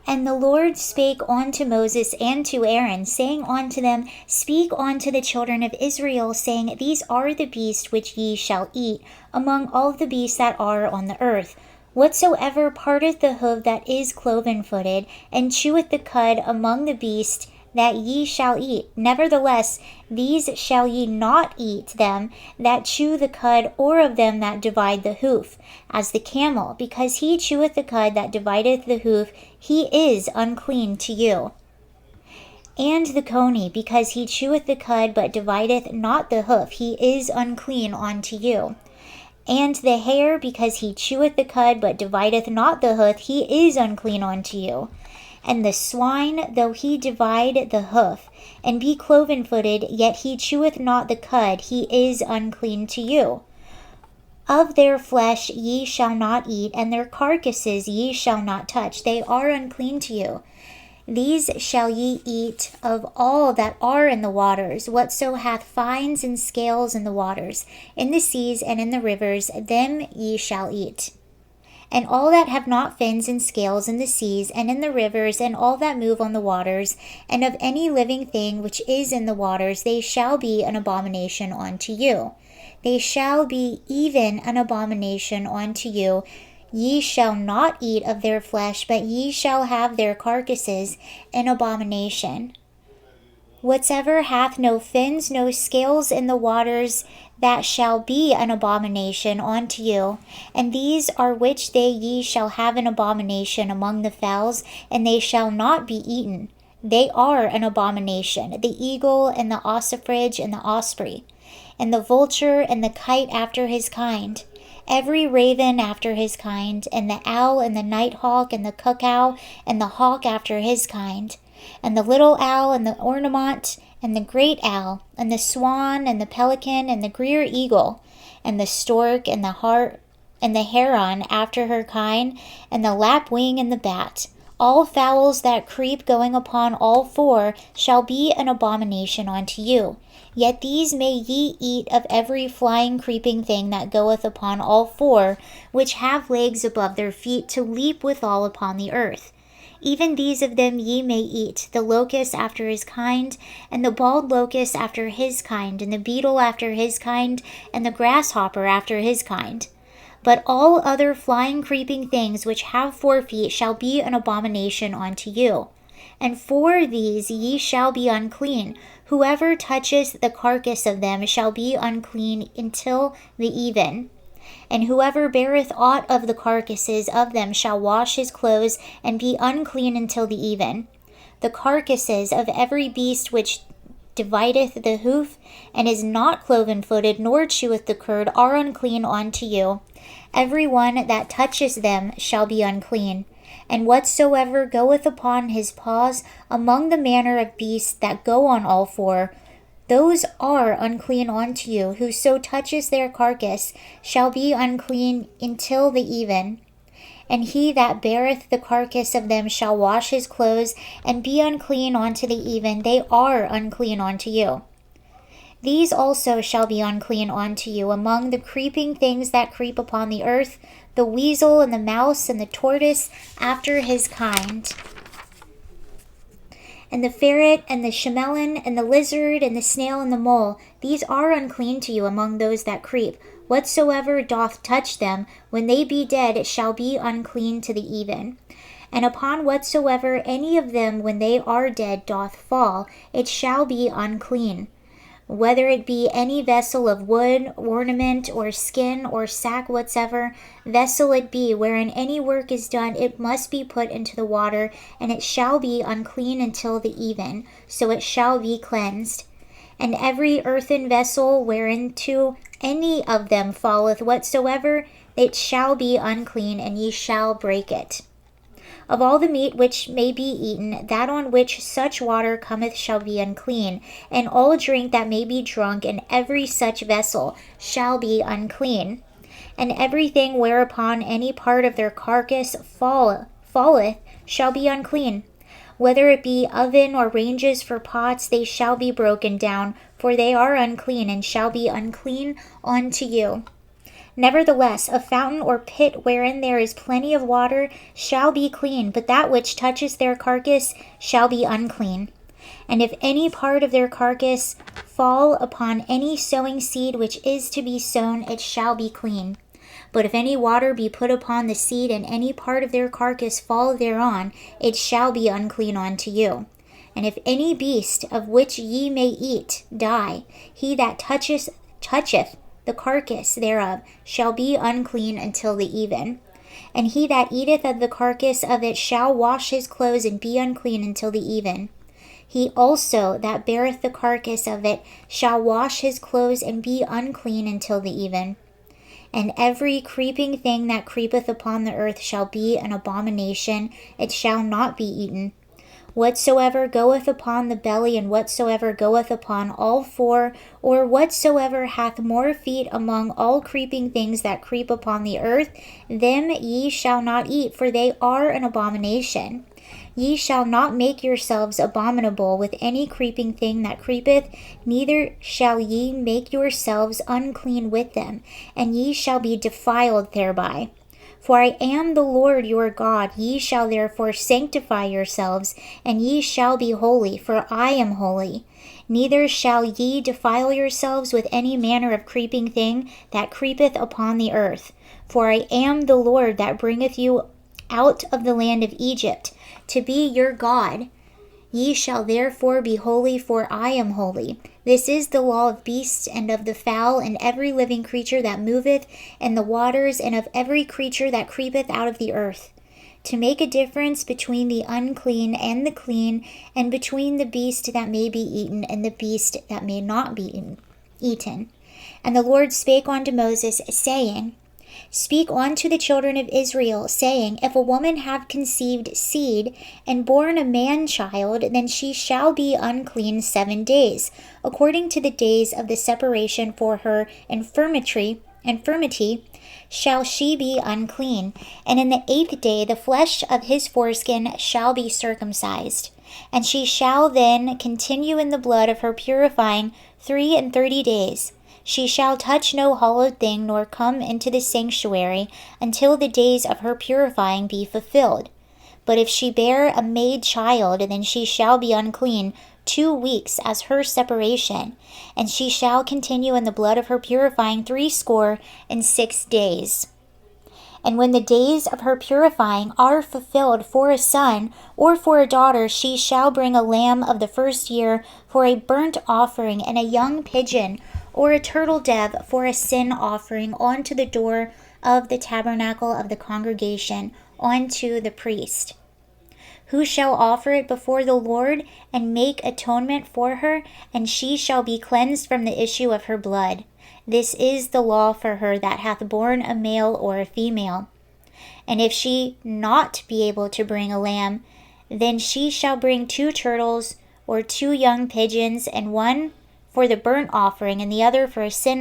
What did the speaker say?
And the Lord spake unto Moses and to Aaron, saying unto them, Speak unto the children of Israel, saying, These are the beasts which ye shall eat among all the beasts that are on the earth. Whatsoever parteth the hoof that is cloven-footed, and cheweth the cud among the beasts that ye shall eat. Nevertheless, these shall ye not eat them that chew the cud, or of them that divide the hoof, as the camel, because he cheweth the cud that divideth the hoof, he is unclean to you. And the coney, because he cheweth the cud, but divideth not the hoof, he is unclean unto you. And the hare, because he cheweth the cud, but divideth not the hoof, he is unclean unto you. And the swine, though he divide the hoof, and be cloven-footed, yet he cheweth not the cud, he is unclean to you. Of their flesh ye shall not eat, and their carcasses ye shall not touch, they are unclean to you. These shall ye eat of all that are in the waters, whatso hath fines and scales in the waters, in the seas and in the rivers, them ye shall eat. And all that have not fins and scales in the seas and in the rivers, and all that move on the waters, and of any living thing which is in the waters, they shall be an abomination unto you. They shall be even an abomination unto you. Ye shall not eat of their flesh, but ye shall have their carcasses an abomination. Whatsoever hath no fins, no scales in the waters, that shall be an abomination unto you. And these are which they ye shall have an abomination among the fowls, and they shall not be eaten. They are an abomination, the eagle, and the ossifrage, and the osprey, and the vulture, and the kite after his kind, every raven after his kind, and the owl, and the nighthawk, and the cuckoo, and the hawk after his kind, and the little owl, and the ornament, and the great owl, and the swan, and the pelican, and the greer eagle, and the stork, and the hart, and the heron after her kind, and the lapwing, and the bat. All fowls that creep going upon all four shall be an abomination unto you. Yet these may ye eat of every flying creeping thing that goeth upon all four, which have legs above their feet to leap withal upon the earth. Even these of them ye may eat, the locust after his kind, and the bald locust after his kind, and the beetle after his kind, and the grasshopper after his kind. But all other flying creeping things which have 4 feet shall be an abomination unto you. And for these ye shall be unclean. Whoever toucheth the carcass of them shall be unclean until the even. And whoever beareth aught of the carcasses of them shall wash his clothes, and be unclean until the even. The carcasses of every beast which divideth the hoof, and is not cloven-footed, nor cheweth the curd, are unclean unto you. Every one that touches them shall be unclean. And whatsoever goeth upon his paws among the manner of beasts that go on all four, those are unclean unto you. Whoso touches their carcass shall be unclean until the even. And he that beareth the carcass of them shall wash his clothes, and be unclean unto the even. They are unclean unto you. These also shall be unclean unto you among the creeping things that creep upon the earth, the weasel, and the mouse, and the tortoise after his kind, and the ferret, and the chamelin, and the lizard, and the snail, and the mole. These are unclean to you among those that creep. Whatsoever doth touch them, when they be dead, it shall be unclean to the even. And upon whatsoever any of them, when they are dead, doth fall, it shall be unclean. Whether it be any vessel of wood, ornament, or skin, or sack whatsoever vessel it be, wherein any work is done, it must be put into the water, and it shall be unclean until the even, so it shall be cleansed. And every earthen vessel whereinto any of them falleth whatsoever, it shall be unclean, and ye shall break it. Of all the meat which may be eaten, that on which such water cometh shall be unclean, and all drink that may be drunk in every such vessel shall be unclean. And everything whereupon any part of their carcass falleth shall be unclean. Whether it be oven or ranges for pots, they shall be broken down, for they are unclean, and shall be unclean unto you. Nevertheless, a fountain or pit wherein there is plenty of water shall be clean, but that which touches their carcass shall be unclean. And if any part of their carcass fall upon any sowing seed which is to be sown, it shall be clean. But if any water be put upon the seed, and any part of their carcass fall thereon, it shall be unclean unto you. And if any beast of which ye may eat die, he that toucheth the carcass thereof shall be unclean until the even. And he that eateth of the carcass of it shall wash his clothes and be unclean until the even. He also that beareth the carcass of it shall wash his clothes and be unclean until the even. And every creeping thing that creepeth upon the earth shall be an abomination, it shall not be eaten. Whatsoever goeth upon the belly, and whatsoever goeth upon all four, or whatsoever hath more feet among all creeping things that creep upon the earth, them ye shall not eat, for they are an abomination. Ye shall not make yourselves abominable with any creeping thing that creepeth, neither shall ye make yourselves unclean with them, and ye shall be defiled thereby. For I am the Lord your God. Ye shall therefore sanctify yourselves, and ye shall be holy, for I am holy. Neither shall ye defile yourselves with any manner of creeping thing that creepeth upon the earth. For I am the Lord that bringeth you out of the land of Egypt, to be your God. Ye shall therefore be holy, for I am holy. This is the law of beasts, and of the fowl, and every living creature that moveth in the waters, and of every creature that creepeth out of the earth, to make a difference between the unclean and the clean, and between the beast that may be eaten and the beast that may not be eaten. And the Lord spake unto Moses, saying, Speak unto the children of Israel, saying, If a woman have conceived seed, and born a man-child, then she shall be unclean 7 days, according to the days of the separation for her infirmity shall she be unclean. And in the 8th day the flesh of his foreskin shall be circumcised. And she shall then continue in the blood of her purifying 33 days. She shall touch no hallowed thing, nor come into the sanctuary, until the days of her purifying be fulfilled. But if she bear a maid child, then she shall be unclean 2 weeks as her separation, and she shall continue in the blood of her purifying 66 days. And when the days of her purifying are fulfilled for a son or for a daughter, she shall bring a lamb of the first year for a burnt offering, and a young pigeon or a turtle dove for a sin offering unto the door of the tabernacle of the congregation unto the priest, who shall offer it before the Lord and make atonement for her, and she shall be cleansed from the issue of her blood. This is the law for her that hath borne a male or a female. And if she not be able to bring a lamb, then she shall bring 2 turtles or 2 young pigeons, and one for the burnt offering, and the other for a sin